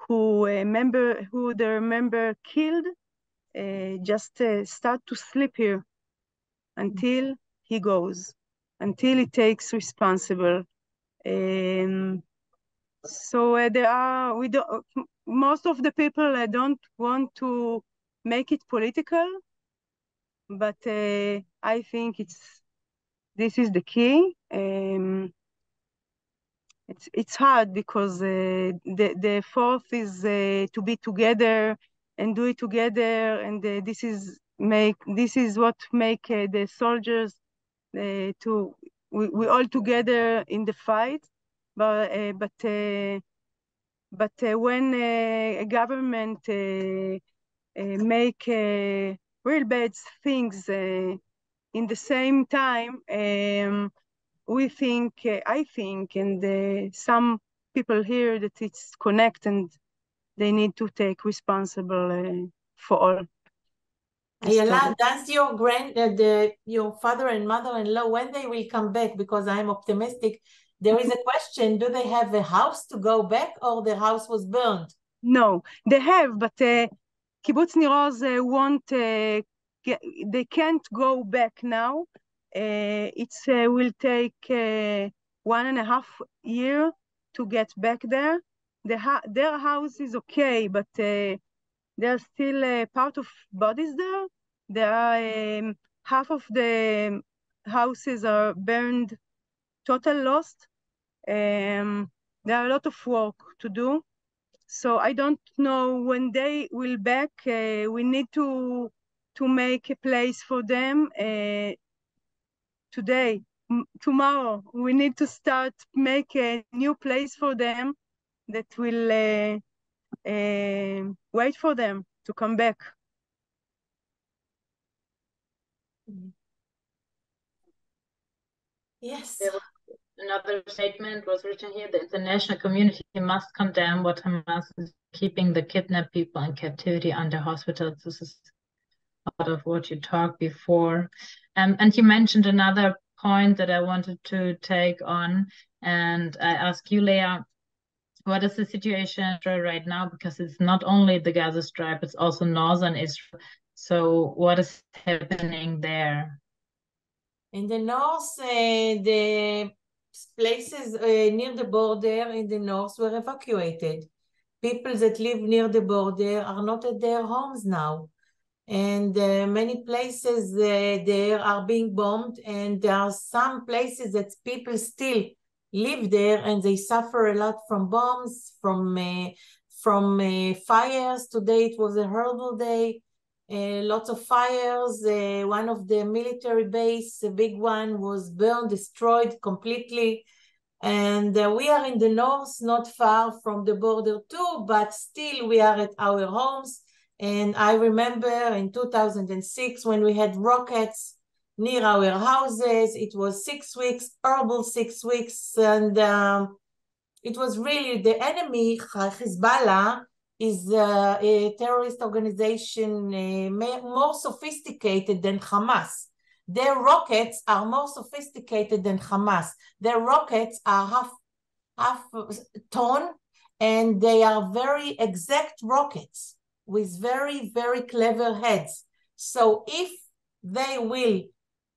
who their member killed just start to sleep here until he goes, until he takes responsible. So there are most of the people don't want to make it political, but I think this is the key. It's hard because the fourth is to be together and do it together, and this is what make the soldiers we all together in the fight. But when a government make real bad things in the same time, we think, I think, and some people here that it's connect and they need to take responsible for all. Ayala, does your father and mother-in-law, when they will come back, because I'm optimistic, there is a question, do they have a house to go back or the house was burned? No, they have, but Kibbutz Nir Oz won't, they can't go back now. It will take 1.5 years to get back there. Their house is okay, but there's still part of bodies there. There are half of the houses are burned, total lost. There are a lot of work to do. So I don't know when they will back. We need to make a place for them today, tomorrow. We need to start make a new place for them that will wait for them to come back. Yes. Another statement was written here: the international community must condemn what Hamas is keeping the kidnapped people in captivity under hospitals. This is part of what you talked before. And you mentioned another point that I wanted to take on, and I ask you, Leah, what is the situation right now? Because it's not only the Gaza Strip, it's also northern Israel. So what is happening there? In the north, the places near the border in the north were evacuated. People that live near the border are not at their homes now. And many places there are being bombed, and there are some places that people still live there and they suffer a lot from bombs, from fires. Today it was a horrible day. lots of fires. One of the military base, a big one, was burned, destroyed completely. And we are in the north, not far from the border too, but still we are at our homes. And I remember in 2006 when we had rockets near our houses. It was 6 weeks, horrible 6 weeks. And it was really the enemy. Hezbollah is a terrorist organization more sophisticated than Hamas. Their rockets are more sophisticated than Hamas. Their rockets are half ton, and they are very exact rockets with very, very clever heads. So if they will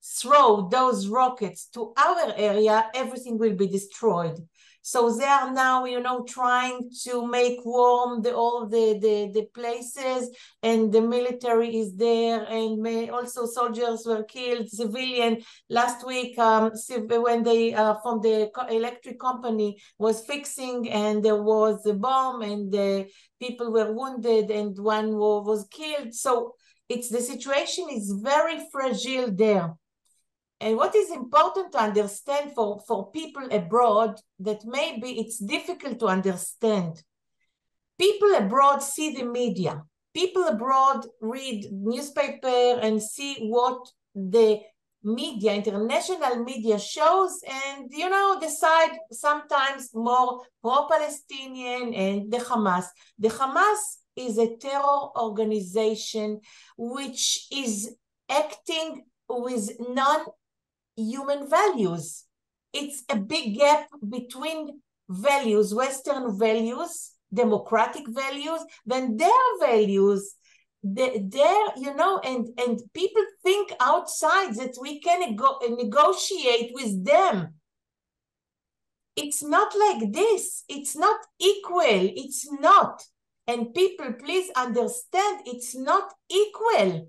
throw those rockets to our area, everything will be destroyed. So they are now, you know, trying to make warm all the places, and the military is there, and also soldiers were killed, civilian. Last week, when they from the electric company was fixing, and there was a bomb, and the people were wounded, and one was killed. So the situation is very fragile there. And what is important to understand for people abroad, that maybe it's difficult to understand. People abroad see the media. People abroad read newspaper and see what the media, international media shows, and, you know, decide sometimes more pro-Palestinian and the Hamas. The Hamas is a terror organization which is acting with non-human values. It's a big gap between values, Western values, democratic values, than their values. You know, and people think outside that we can negotiate with them. It's not like this. It's not equal. It's not. And people, please understand, it's not equal.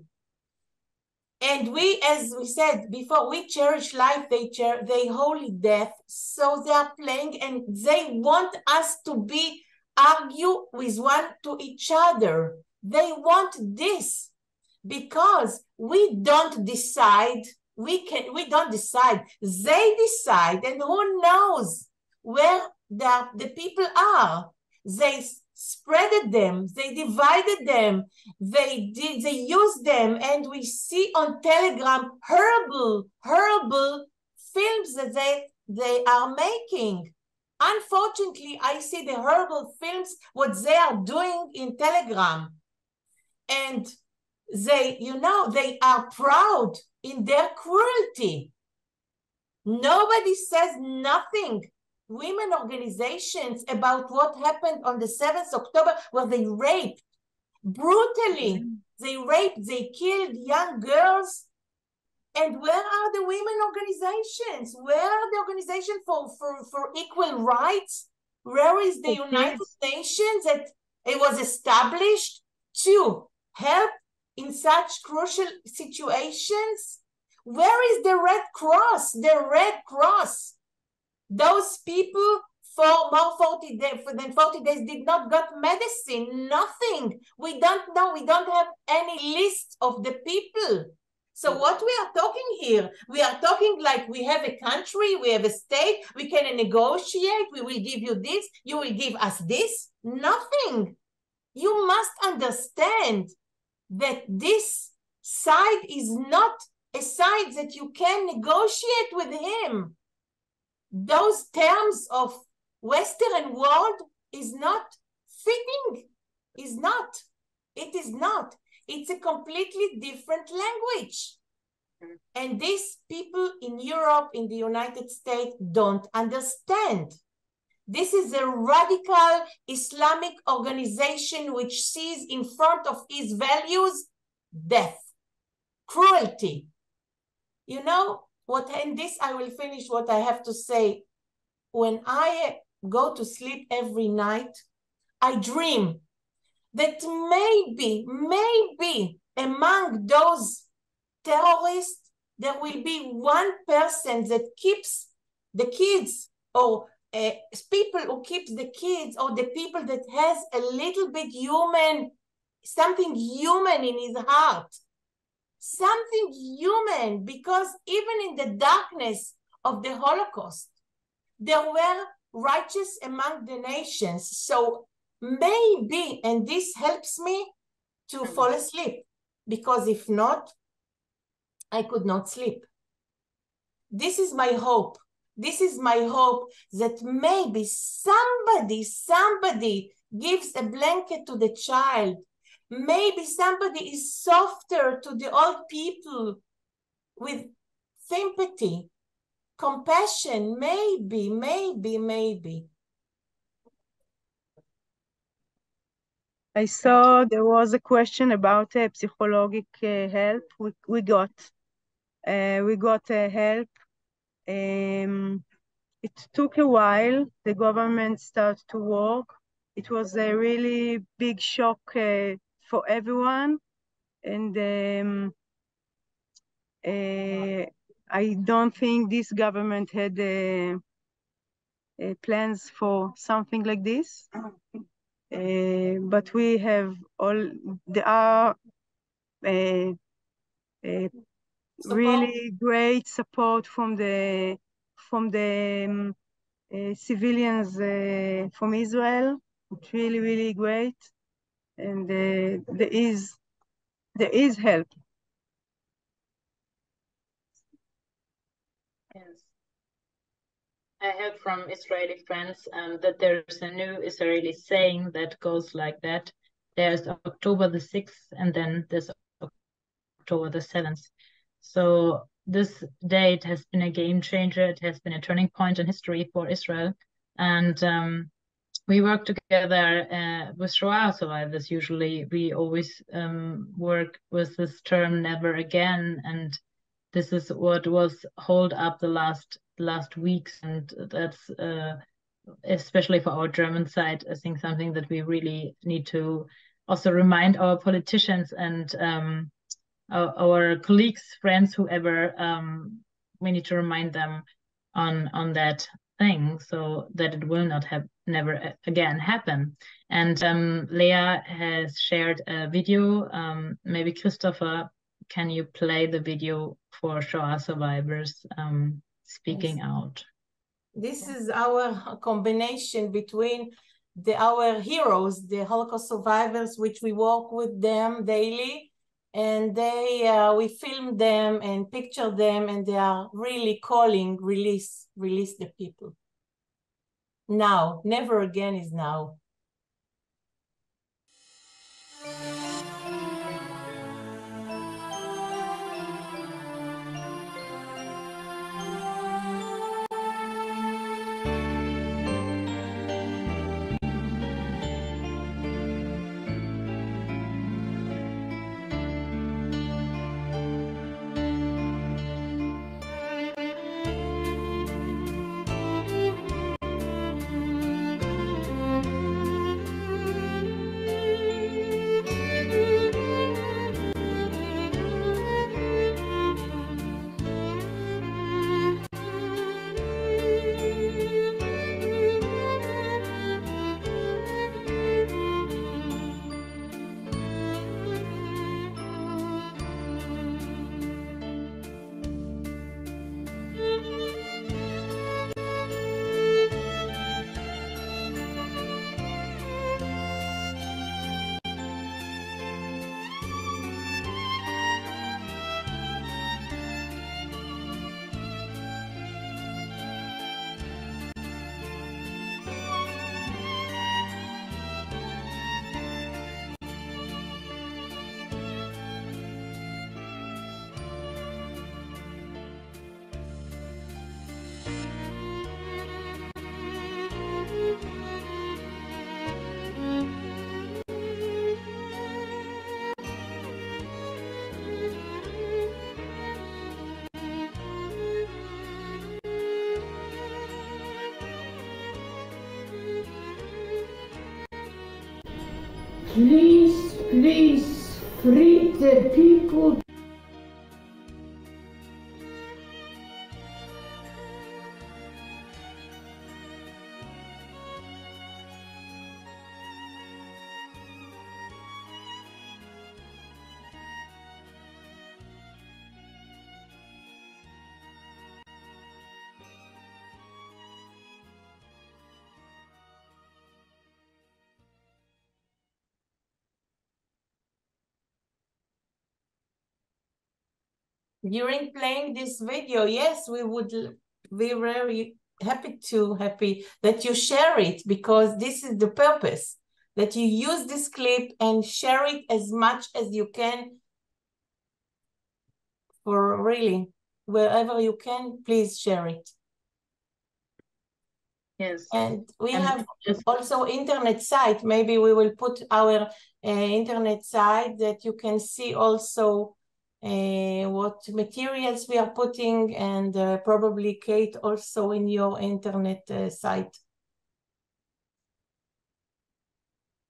And we, as we said before, we cherish life, they holy death. So they are playing, and they want us to argue with one to each other. They want this because we don't decide. We don't decide. They decide, and who knows where the people are. They spreaded them, they divided them, they used them, and we see on Telegram horrible films that they are making. Unfortunately, I see the horrible films, what they are doing in Telegram. And they, you know, they are proud in their cruelty. Nobody says nothing. Women organizations about what happened on the 7th October, where they raped brutally. They raped, they killed young girls. And where are the women organizations? Where are the organizations for equal rights? Where is the United Nations that it was established to help in such crucial situations? Where is the Red Cross? The Red Cross. Those people for more 40 days did not get medicine, nothing. We don't know, we don't have any list of the people. So what we are talking here, we are talking like we have a country, we have a state, we can negotiate, we will give you this, you will give us this. Nothing. You must understand that this side is not a side that you can negotiate with him. Those terms of Western world is not fitting, is not. It is not. It's a completely different language. And these people in Europe, in the United States, don't understand. This is a radical Islamic organization which sees in front of its values death, cruelty. You know what, and this I will finish what I have to say. When I go to sleep every night, I dream that maybe among those terrorists, there will be one person that keeps the kids, or people who keeps the kids, or the people that has a little bit human something human in his heart. Something human, because even in the darkness of the Holocaust, there were righteous among the nations. So maybe, and this helps me to fall asleep, because if not, I could not sleep. This is my hope. This is my hope that maybe somebody gives a blanket to the child. Maybe somebody is softer to the old people with sympathy, compassion, maybe. I saw there was a question about psychologic help. We got help. It took a while. The government started to work. It was a really big shock for everyone, and I don't think this government had plans for something like this. But we have there are really great support from the civilians from Israel. It's really great, and there is help. Yes. I heard from Israeli friends that there's a new Israeli saying that goes like that. There's October the 6th, and then there's October the 7th. So this date has been a game changer. It has been a turning point in history for Israel. And we work together with Shoah survivors. Usually we always work with this term never again. And this is what was hold up the last weeks. And that's especially for our German side, I think something that we really need to also remind our politicians and our colleagues, friends, whoever, we need to remind them on that thing so that it will not have never again happen. And Leah has shared a video. Maybe Christopher, can you play the video for Shoah survivors speaking out? This is our combination between our heroes, the Holocaust survivors, which we work with them daily, and we film them and picture them, and they are really calling, release the people. Now, never again is now. Please, free the people. during playing this video, yes, we would be very happy that you share it, because this is the purpose, that you use this clip and share it as much as you can, for really, wherever you can, please share it. Yes. And we And have also internet site. Maybe we will put our internet site that you can see also what materials we are putting, and probably Kate also in your internet site.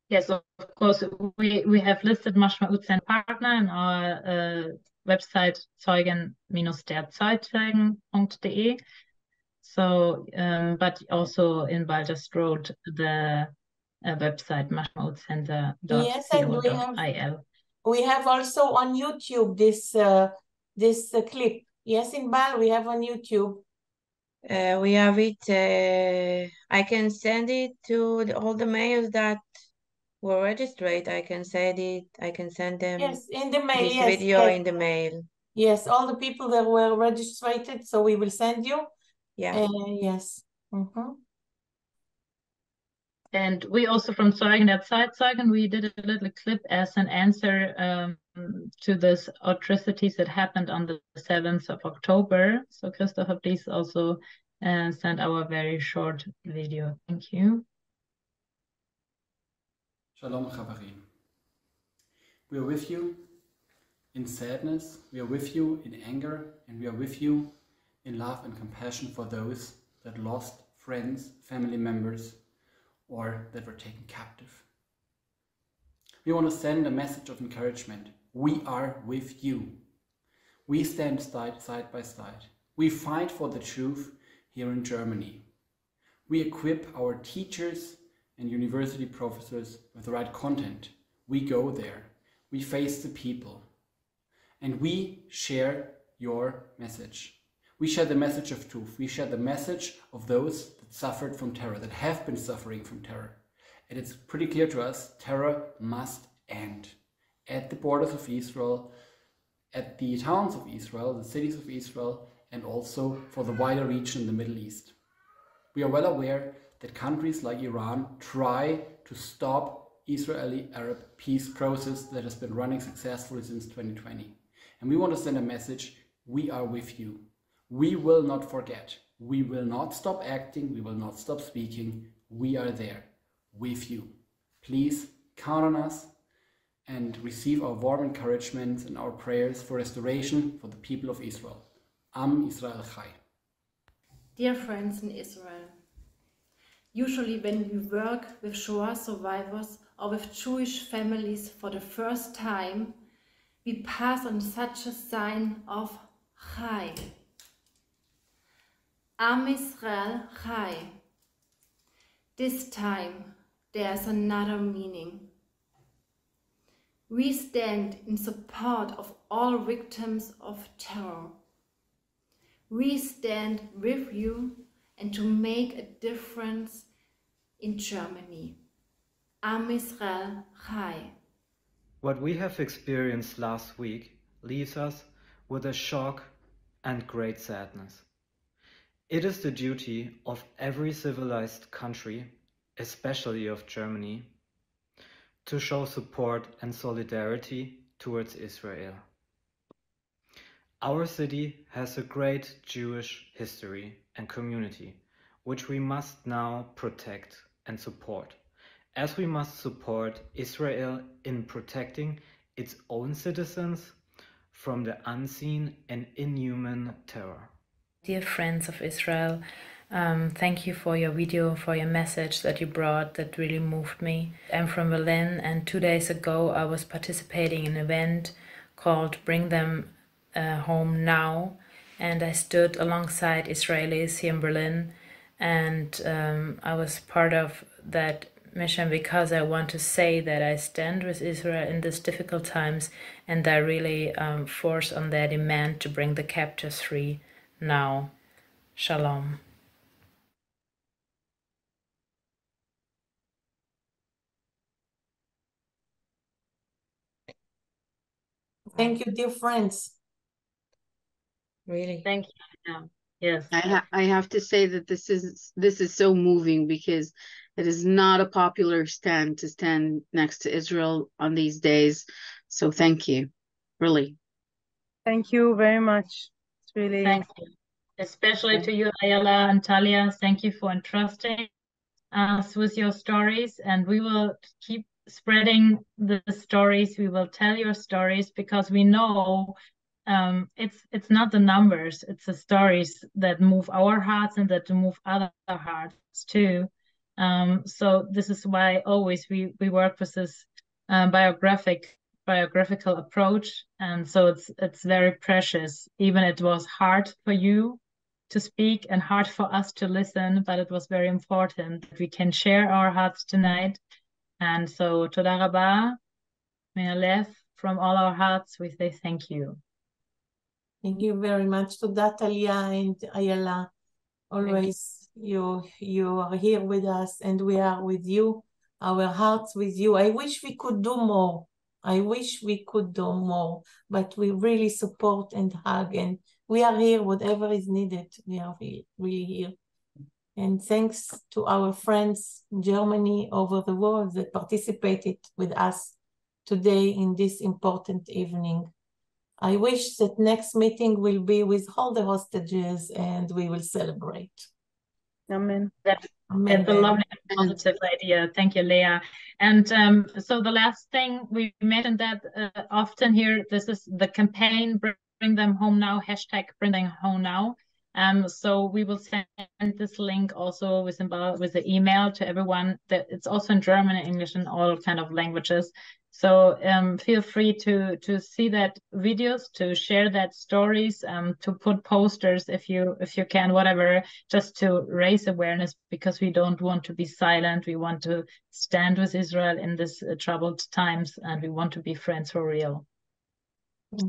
yes, of course, we have listed Mashma'ut Center partner in our website zeugen-derzeitzeugen.de. So, but also in just wrote the website Yes, and mashma'utcenter.co.il. we have also on YouTube this clip. Yes, Inbal, we have on YouTube. We have it. I can send it to all the mails that were registered. I can send it. I can send them. Yes, in the mail. This Yes, video yes. in the mail. Yes, all the people that were registered, so we will send you. Yeah. Yes. Mm-hmm. And we also from Zeugen der Zeitzeugen, we did a little clip as an answer to this atrocities that happened on the 7th of October. So Christopher, please also send our very short video. Thank you. Shalom Chavarim. We are with you in sadness, we are with you in anger, and we are with you in love and compassion for those that lost friends, family members, or that were taken captive. We want to send a message of encouragement. We are with you. We stand side by side. We fight for the truth here in Germany. We equip our teachers and university professors with the right content. We go there. We face the people. And we share your message. We share the message of truth. We share the message of those that suffered from terror, that have been suffering from terror. And it's pretty clear to us, terror must end. At the borders of Israel, at the towns of Israel, the cities of Israel, and also for the wider region in the Middle East. We are well aware that countries like Iran try to stop Israeli-Arab peace process that has been running successfully since 2020. And we want to send a message, we are with you. We will not forget. We will not stop acting. We will not stop speaking. We are there with you. Please count on us and receive our warm encouragement and our prayers for restoration for the people of Israel. Am Israel Chai. Dear friends in Israel, usually when we work with Shoah survivors or with Jewish families for the first time, we pass on such a sign of Chai. Am Israel Chai. This time there's another meaning. We stand in support of all victims of terror. We stand with you and to make a difference in Germany. Am Israel Chai. What we have experienced last week leaves us with a shock and great sadness. It is the duty of every civilized country, especially of Germany, to show support and solidarity towards Israel. Our city has a great Jewish history and community, which we must now protect and support, as we must support Israel in protecting its own citizens from the unseen and inhuman terror. Dear friends of Israel, thank you for your video, for your message that you brought that really moved me. I'm from Berlin, and 2 days ago I was participating in an event called Bring Them Home Now, and I stood alongside Israelis here in Berlin, and I was part of that mission because I want to say that I stand with Israel in these difficult times, and I really force on their demand to bring the captives free now. Shalom. Thank you, dear friends. really. Thank you. Yeah. Yes. I have to say that this is so moving, because it is not a popular stand to stand next to Israel on these days. So thank you, really. Thank you very much. It's really Thank you. Especially to you, Ayala and Talia. Thank you for entrusting us with your stories, and we will keep spreading the stories. We will tell your stories, because we know it's not the numbers, it's the stories that move our hearts and that move other hearts too. So this is why always we work with this biographical approach, and so it's very precious. Even it was hard for you to speak and hard for us to listen, but it was very important that we can share our hearts tonight. And so toda rabba, me'alev, from all our hearts, we say thank you. Thank you very much to Talia and Ayala. Always you are here with us, and we are with you, our hearts with you. I wish we could do more. I wish we could do more, but we really support and hug, and we are here, whatever is needed. We are really here. And thanks to our friends in Germany over the world that participated with us today in this important evening. I wish that next meeting will be with all the hostages and we will celebrate. Amen. That's a lovely and positive idea. Thank you, Leah. And so the last thing, we mentioned that often here, this is the campaign, Bring Them Home Now, hashtag Bring Them Home Now. So we will send this link also with the email to everyone. That it's also in German and English and all kind of languages. So feel free to see that videos, to share that stories, to put posters if you can, whatever, just to raise awareness, because we don't want to be silent. We want to stand with Israel in this troubled times, and we want to be friends for real.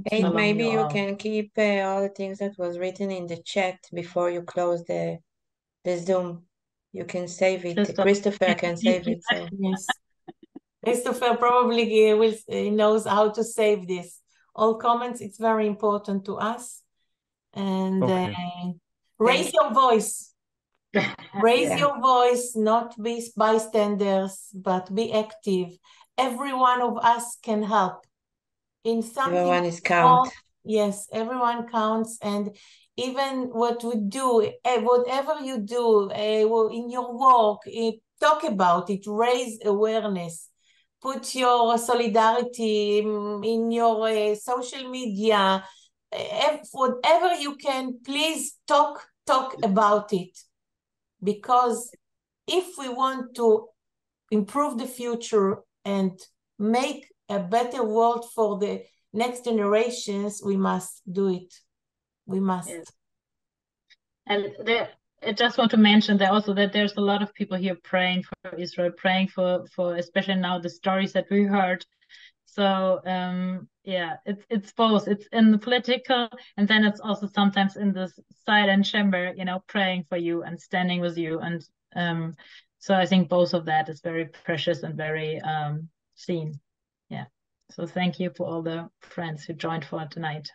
Kate, maybe you can keep all the things that was written in the chat before you close the Zoom. You can save it. Christopher can save it. So. Yes. Christopher probably knows how to save this. All comments, it's very important to us. And raise your voice. Raise your voice, not be bystanders, but be active. Every one of us can help. In something everyone is count. Yes, everyone counts. And even what we do, whatever you do in your work, talk about it, raise awareness. Put your solidarity in your social media, whatever you can, please talk about it. Because if we want to improve the future and make a better world for the next generations, we must do it. We must. Yes. And I just want to mention that also that there's a lot of people here praying for Israel, praying for especially now the stories that we heard. So yeah, it's both. It's in the political, and then it's also sometimes in the silent chamber, praying for you and standing with you. And so I think both of that is very precious and very seen. Yeah. So thank you for all the friends who joined for tonight.